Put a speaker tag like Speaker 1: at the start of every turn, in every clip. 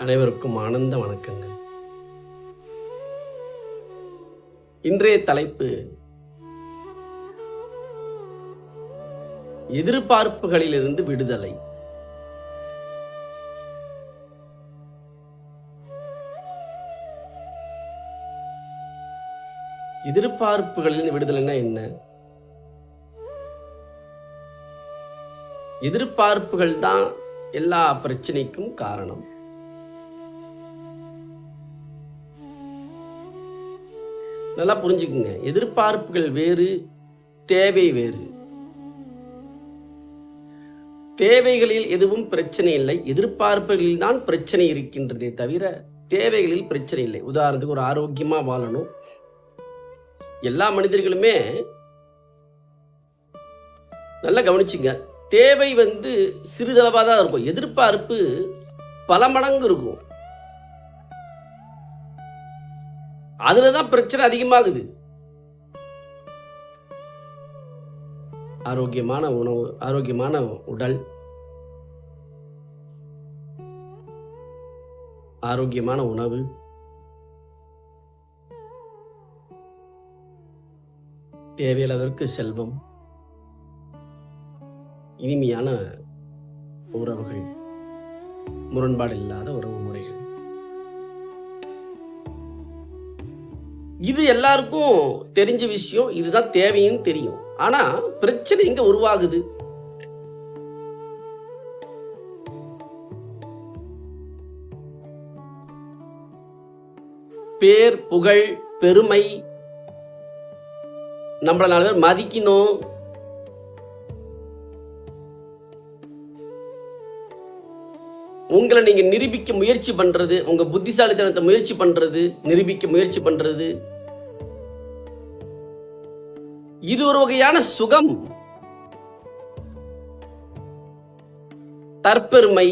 Speaker 1: அனைவருக்கும் ஆனந்த வணக்கங்கள். இன்றைய தலைப்பு எதிர்பார்ப்புகளிலிருந்து விடுதலை. எதிர்பார்ப்புகளிலிருந்து விடுதலைன்னா என்ன? எதிர்பார்ப்புகள் தான் எல்லா பிரச்சனைக்கும் காரணம். நல்லா புரிஞ்சுக்குங்க. எதிர்பார்ப்புகள் வேறு, தேவை வேறு. தேவைகளில் எதுவும் பிரச்சனை இல்லை, எதிர்பார்ப்புகளில் தான் பிரச்சனை இருக்கின்றதே தவிர தேவைகளில் பிரச்சனை இல்லை. உதாரணத்துக்கு ஒரு ஆரோக்கியமா வாழணும். எல்லா மனிதர்களுமே நல்லா கவனிச்சுங்க. தேவை சிறிதளவாக தான் இருக்கும், எதிர்பார்ப்பு பல மடங்கு இருக்கும். அதுலதான் பிரச்சனை அதிகமாகுது. ஆரோக்கியமான உணவு, ஆரோக்கியமான உடல், ஆரோக்கியமான உணவு, தேவையளவிற்கு செல்வம், இனிமையான உறவுகள், முரண்பாடு இல்லாத உறவு முறைகள், இது எல்லாருக்கும் தெரிஞ்ச விஷயம். இதுதான் தேவைன்னு தெரியும். ஆனா பிரச்சனை எங்க உருவாகுது? பேர், புகழ், பெருமை, நம்மள 4 பேர் மதிக்கணும், உங்களை நீங்க நிரூபிக்க முயற்சி பண்றது, உங்க புத்திசாலித்தனத்தை முயற்சி பண்றது, நிரூபிக்க முயற்சி பண்றது, இது ஒரு வகையான சுகம். தற்பெருமை,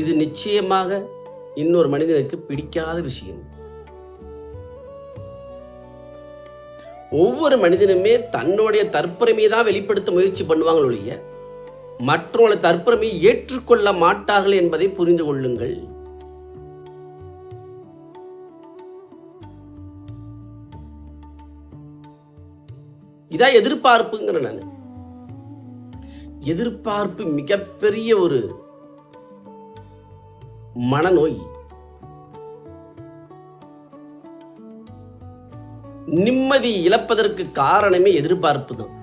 Speaker 1: இது நிச்சயமாக இன்னொரு மனிதனுக்கு பிடிக்காத விஷயம். ஒவ்வொரு மனிதனுமே தன்னுடைய தற்பெருமையை தான் வெளிப்படுத்த முயற்சி பண்ணுவாங்க ஒழிய மற்றவங்களை தற்பெருமையை ஏற்றுக்கொள்ள மாட்டார்கள் என்பதை புரிந்து கொள்ளுங்கள். இதான் எதிர்பார்ப்புங்கிற. நான் எதிர்பார்ப்பு மிகப்பெரிய ஒரு மனநோய். நிம்மதி இழப்பதற்கு காரணமே எதிர்பார்ப்பு தான்.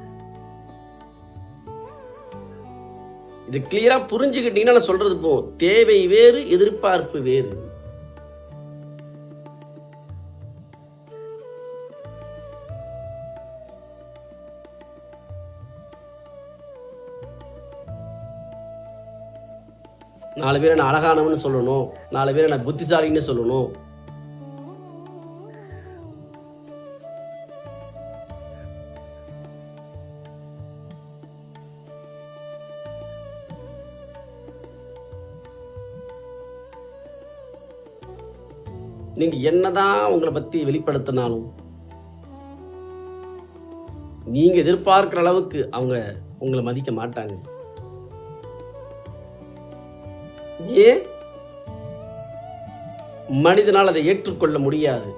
Speaker 1: இது கிளியரா புரிஞ்சுக்கிட்டீங்கன்னா நான் சொல்றது போதும். தேவை வேறு, எதிர்பார்ப்பு வேறு. நாலு பேர் நான் அழகானவன்னு சொல்லணும், 4 பேர் நான் புத்திசாலின்னு சொல்லணும், நீங்க என்னதான் உங்களை பத்தி வெளிப்படுத்தினாலும் நீங்க எதிர்பார்க்கிற அளவுக்கு அவங்க உங்களை மதிக்க மாட்டாங்க. ஏன்? மனிதனால் அதை ஏற்றுக்கொள்ள முடியாது.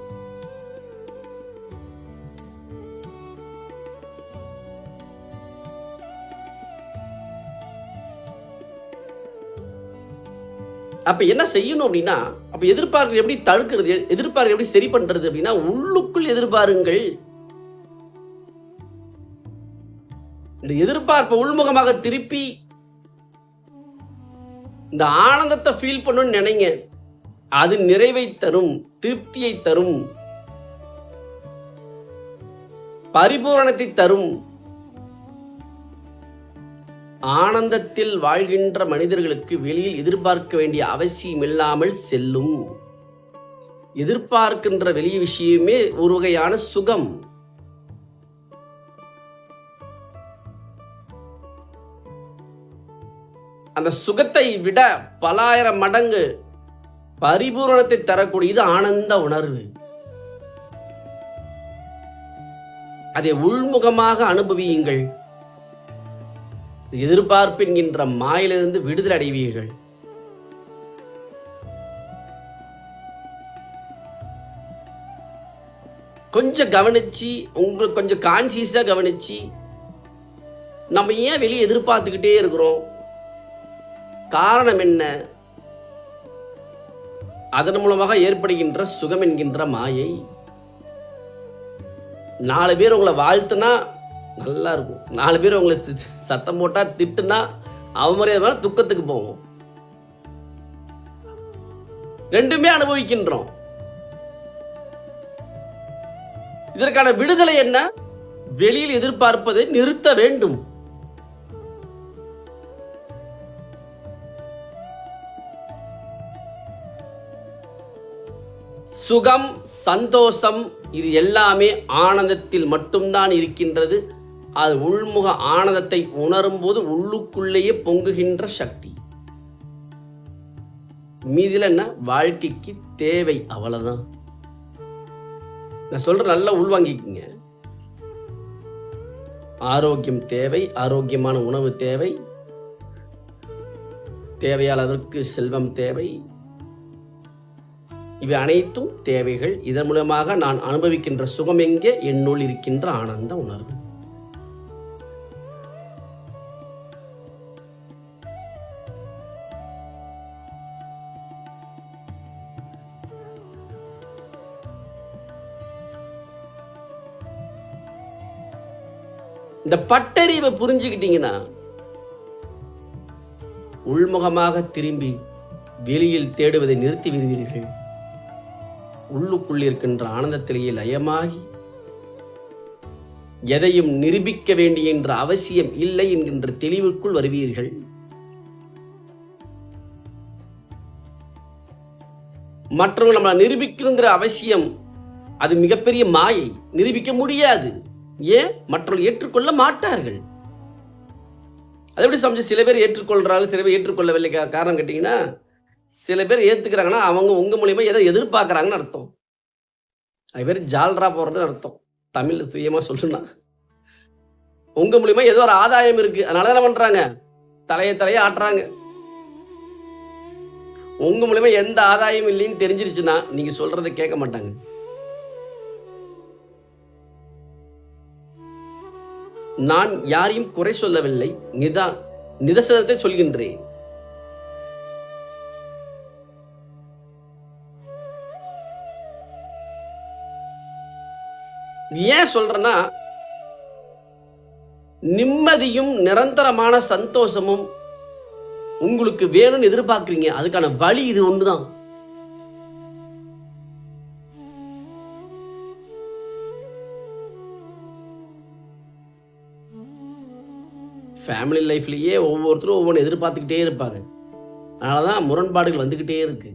Speaker 1: அப்ப என்ன செய்யணும் அப்படின்னா, அப்ப எதிர்பார்ப்பு எப்படி தடுக்கிறது, எதிர்பார்ப்பு எப்படி சரி பண்றது அப்படின்னா, உள்ளுக்குள் எதிர்பாருங்கள். இந்த எதிர்பார்ப்பை உள்முகமாக திருப்பி இந்த ஆனந்தத்தை ஃபீல் பண்ணணும்னு நினைங்க. அது நிறைவை தரும், திருப்தியை தரும், பரிபூரணத்தை தரும். ஆனந்தத்தில் வாழ்கின்ற மனிதர்களுக்கு வெளியில் எதிர்பார்க்க வேண்டிய அவசியம் இல்லாமல் செல்லும். எதிர்பார்க்கின்ற வெளிய விஷயமே ஒரு வகையான சுகம். அந்த சுகத்தை விட பலாயிரம் மடங்கு பரிபூரணத்தை தரக்கூடியது ஆனந்த உணர்வு. அதை உள்முகமாக அனுபவியுங்கள். எதிர்பார்ப்பு என்கின்ற மாயிலிருந்து விடுதலை அடைவீர்கள். கொஞ்சம் கவனிச்சு, உங்களுக்கு கொஞ்சம் கான்சியஸா கவனிச்சு, நம்ம ஏன் வெளியே எதிர்பார்த்துக்கிட்டே இருக்கிறோம், காரணம் என்ன, அதன் மூலமாக ஏற்படுகின்ற சுகம் என்கின்ற மாயை. 4 பேர் உங்களை வாழ்த்துனா நல்லா இருக்கும், 4 பேர் உங்களை சத்தம் போட்டா திட்டுனா அவமரியாதை துக்கத்துக்கு போவோம். ரெண்டுமே அனுபவிக்கின்றோம். இதற்கான விடுதலை என்ன? வெளியில் எதிர்பார்ப்பதை நிறுத்த வேண்டும். சுகம், சந்தோஷம் இது எல்லாமே ஆனந்தத்தில் மட்டும்தான் இருக்கின்றது. அது உள்முக ஆனந்தத்தை உணரும் போது உள்ளுக்குள்ளேயே பொங்குகின்ற சக்தி. மீதில என்ன? வாழ்க்கைக்கு தேவை, அவ்வளவுதான். நான் சொல்ற நல்லா உள்வாங்கிக்கங்க. ஆரோக்கியம் தேவை, ஆரோக்கியமான உணவு தேவை, தேவையான அளவிற்கு செல்வம் தேவை. இவை அனைத்தும் தேவைகள். இதன் மூலமாக நான் அனுபவிக்கின்ற சுகம் எங்கே? என்னுள் இருக்கின்ற ஆனந்த உணர்வு. இந்த பட்டறிவை புரிஞ்சுக்கிட்டீங்கன்னா உள்முகமாக திரும்பி வெளியில் தேடுவதை நிறுத்தி விடுவீர்கள். உள்ளுக்குள் இருக்கின்ற ஆனந்தத்திலேயே லயமாகி எதையும் நிரூபிக்க வேண்டிய என்ற அவசியம் இல்லை என்கின்ற தெளிவுக்குள் வருவீர்கள். மற்றவர்கள் நம்மளை நிரூபிக்கணுங்கிற அவசியம் அது மிகப்பெரிய மாயை. நிரூபிக்க முடியாது. ஏன்? மற்றவர்கள் ஏற்றுக்கொள்ள மாட்டார்கள். அதை எப்படி சமைச்சு சில பேர் ஏற்றுக்கொள்றாங்க, சில பேர் ஏற்றுக்கொள்ளவில்லை. காரணம் கேட்டீங்கன்னா, சில பேர் ஏத்துக்கிறாங்கன்னா அவங்க உங்க மூலியமா எதை எதிர்பார்க்கறாங்கன்னு அர்த்தம். அது பேர் ஜால்ரா போடுறதுன்னு அர்த்தம். தமிழ்ல சுயமா சொல்லணும்னா உங்க மூலியமா ஏதோ ஒரு ஆதாயம் இருக்கு, அதனால என்ன பண்றாங்க? தலைய ஆட்டுறாங்க. உங்க மூலியமா எந்த ஆதாயம் இல்லைன்னு தெரிஞ்சிருச்சுன்னா நீங்க சொல்றதை கேட்க மாட்டாங்க. நான் யாரையும் குறை சொல்லவில்லை, நிதர்சனத்தை சொல்கின்றேன். ஏன் சொல்றேன்னா, நிம்மதியும் நிரந்தரமான சந்தோஷமும் உங்களுக்கு வேணும்னு எதிர்பார்க்கிறீங்க. அதுக்கான வழி இது ஒண்ணுதான். ஃபேமிலி லைஃப்லயே ஒவ்வொருத்தரும் ஒவ்வொன்று எதிர்பார்த்துக்கிட்டே இருப்பாங்க. அதனாலதான் முரண்பாடுகள் வந்துகிட்டே இருக்கு.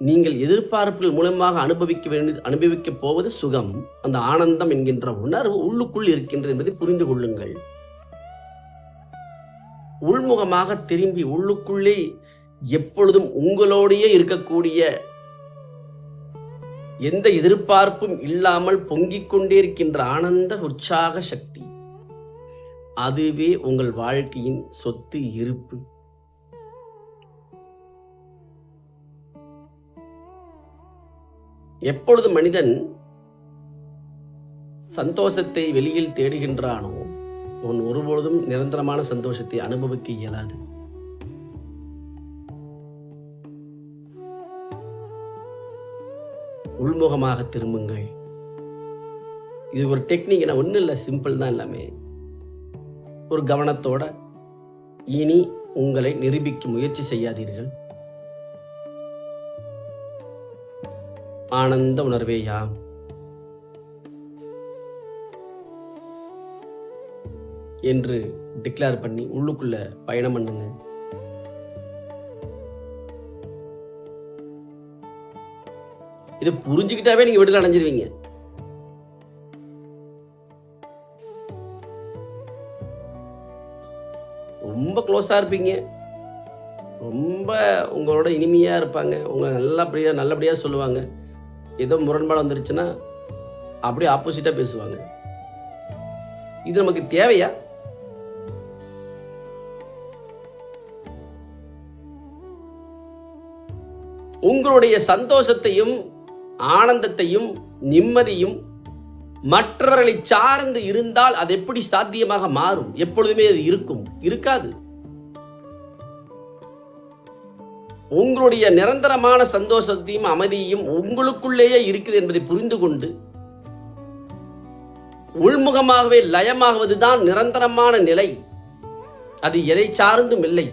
Speaker 1: நீங்கள் எதிர்பார்ப்புகள் மூலமாக அனுபவிக்க போவது சுகம். அந்த ஆனந்தம் என்கின்ற உணர்வு உள்ளுக்குள் இருக்கின்றது என்பதை புரிந்து கொள்ளுங்கள். உள்முகமாக திரும்பி உள்ளுக்குள்ளே எப்பொழுதும் உங்களோடையே இருக்கக்கூடிய, எந்த எதிர்பார்ப்பும் இல்லாமல் பொங்கிக் கொண்டே இருக்கின்ற ஆனந்த உற்சாக சக்தி, அதுவே உங்கள் வாழ்க்கையின் சொத்து இருப்பு. எப்பொழுது மனிதன் சந்தோஷத்தை வெளியில் தேடுகின்றானோ அவன் ஒருபொழுதும் நிரந்தரமான சந்தோஷத்தை அனுபவிக்க இயலாது. உள்முகமாக திரும்புங்கள். இது ஒரு டெக்னிக், ஒன்றும் இல்லை, சிம்பிள் தான் எல்லாமே. ஒரு கவனத்தோட இனி உங்களை நிரூபிக்க முயற்சி செய்யாதீர்கள். ஆனந்த உணர்வே யாம். என்று டிக்ளேர் பண்ணி உள்ளுக்குள்ள பயணம் பண்ணுங்க. இது புரிஞ்சுக்கிட்டாவே நீங்க விடுதலை அடைஞ்சிருவீங்க. ரொம்ப க்ளோஸா இருப்பீங்க, ரொம்ப உங்களோட இனிமையா இருப்பாங்க, உங்க நல்லபடியா சொல்லுவாங்க. ஏதோ முரண்பாடு வந்துருச்சுன்னா அப்படியே ஆப்போசிட்டா பேசுவாங்க. இது நமக்கு தேவையா? உங்களுடைய சந்தோஷத்தையும் ஆனந்தத்தையும் நிம்மதியும் மற்றவர்களை சார்ந்து இருந்தால் அது எப்படி சாத்தியமாக மாறும்? எப்பொழுதுமே அது இருக்கும்? இருக்காது. உங்களுடைய நிரந்தரமான சந்தோஷத்தையும் அமைதியையும் உங்களுக்குள்ளேயே இருக்குது என்பதை புரிந்து கொண்டு உள்முகமாகவே லயமாகுவதுதான் நிரந்தரமான நிலை. அது எதை சார்ந்தும் இல்லை.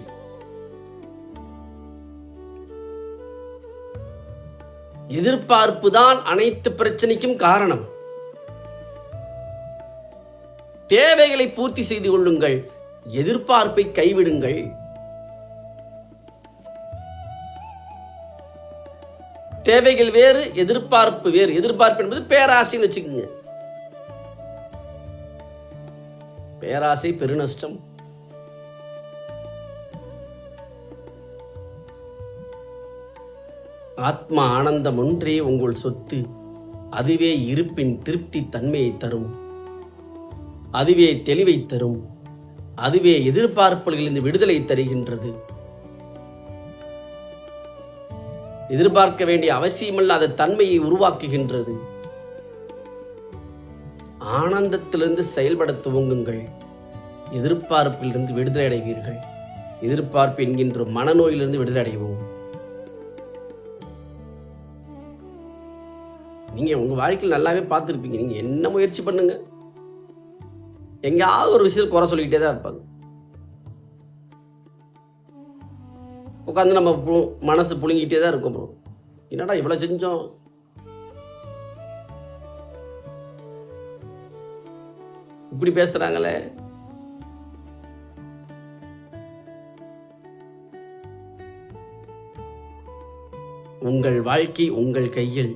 Speaker 1: எதிர்பார்ப்பு தான் அனைத்து பிரச்சனைக்கும் காரணம். தேவைகளை பூர்த்தி செய்து கொள்ளுங்கள், எதிர்பார்ப்பை கைவிடுங்கள். தேவைகள் வேறு, எதிர்பார்ப்பு வேறு. எதிர்பார்ப்பு என்பது பேராசைன்னு வச்சுக்கோங்க. பேராசை பெருநஷ்டம். ஆத்மா ஆனந்தம் ஒன்றே உங்கள் சொத்து. அதுவே இருப்பின் திருப்தி தன்மையை தரும். அதுவே தெளிவை தரும். அதுவே எதிர்பார்ப்புகளிலிருந்து விடுதலை தருகின்றது. எதிர்பார்க்க வேண்டிய அவசியமில்லாத தன்மையை உருவாக்குகின்றது. ஆனந்தத்திலிருந்து செயல்பட துவங்குங்கள். எதிர்பார்ப்பிலிருந்து விடுதலை அடைவீர்கள். எதிர்பார்ப்பு என்கின்ற மனநோயிலிருந்து விடுதலை அடைவோம். நீங்க உங்க வாழ்க்கையில் நல்லாவே பார்த்துருப்பீங்க. நீங்க என்ன முயற்சி பண்ணுங்க, எங்கேயாவது ஒரு விஷயத்தில் குறை சொல்லிக்கிட்டே தான் இருப்பாங்க. உட்காந்து நம்ம மனசு புழுங்கிட்டே தான் இருக்கும். ப்ரோ என்னடா இவ்வளவு செஞ்சோம், இப்படி பேசுறாங்களே. உங்கள் வாழ்க்கை உங்கள் கையில்.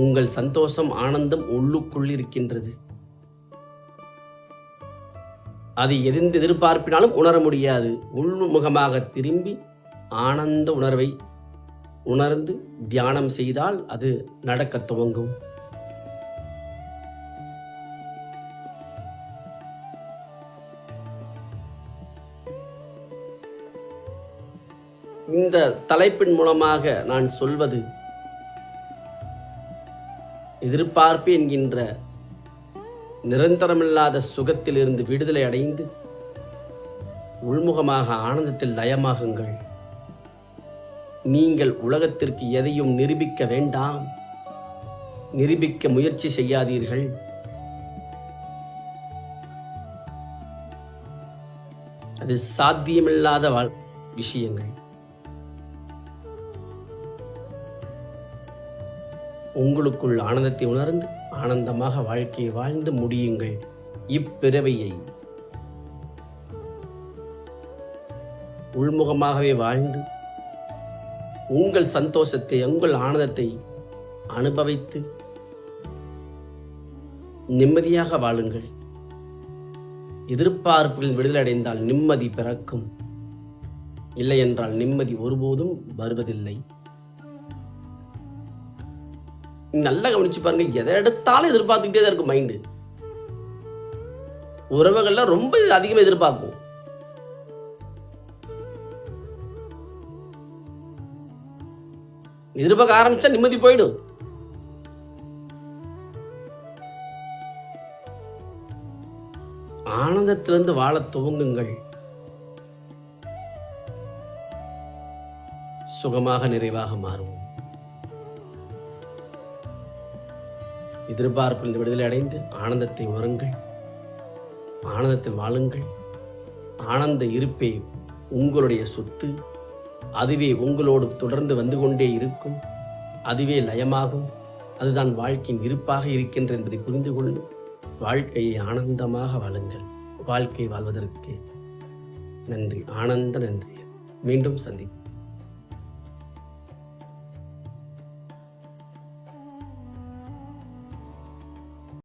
Speaker 1: உங்கள் சந்தோஷம் ஆனந்தம் உள்ளுக்குள் இருக்கின்றது. அது எந்த எதிர்பார்ப்பினாலும் உணர முடியாது. உள்முகமாக திரும்பி ஆனந்த உணர்வை உணர்ந்து தியானம் செய்தால் அது நடக்க துவங்கும். இந்த தலைப்பின் மூலமாக நான் சொல்வது, எதிர்பார்ப்பு என்கின்ற நிரந்தரமில்லாத சுகத்திலிருந்து விடுதலை அடைந்து உள்முகமாக ஆனந்தத்தில் லயமாகுங்கள். நீங்கள் உலகத்திற்கு எதையும் நிரூபிக்க வேண்டாம். நிரூபிக்க முயற்சி செய்யாதீர்கள். அது சாத்தியமில்லாத விஷயங்கள். உங்களுக்குள் ஆனந்தத்தை உணர்ந்து ஆனந்தமாக வாழ்க்கையை வாழ்ந்து முடியுங்கள். இப்பிறவையை உள்முகமாகவே வாழ்ந்து உங்கள் சந்தோஷத்தை உங்கள் ஆனந்தத்தை அனுபவித்து நிம்மதியாக வாழுங்கள். எதிர்பார்ப்புகளில் விடுதலை அடைந்தால் நிம்மதி பிறக்கும். இல்லை என்றால் நிம்மதி ஒருபோதும் வருவதில்லை. நல்லா கவனிச்சு பாருங்க. எதை எடுத்தாலும் எதிர்பார்த்துக்கிட்டே தான் இருக்கும் மைண்டு. உறவுகள்ல ரொம்ப அதிகமாக எதிர்பார்க்கும். எதிர்பார்க்க ஆரம்பிச்சா நிம்மதி போயிடும். ஆனந்தத்திலிருந்து வாழ துவங்குங்கள். சுகமாக நிறைவாக மாறும். எதிர்பார்ப்பில் விடுதலை அடைந்து ஆனந்தத்தை உணருங்கள். ஆனந்தத்தில் வாழுங்கள். ஆனந்த இருப்பே உங்களுடைய சொத்து. அதுவே உங்களோடு தொடர்ந்து வந்து கொண்டே இருக்கும். அதுவே லயமாகும். அதுதான் வாழ்க்கையின் இருப்பாக இருக்கின்ற என்பதை புரிந்து கொள்ளும். வாழ்க்கையை ஆனந்தமாக வாழுங்கள். வாழ்க்கை வாழ்வதற்கு நன்றி. ஆனந்த நன்றி. மீண்டும் சந்திப்போம்.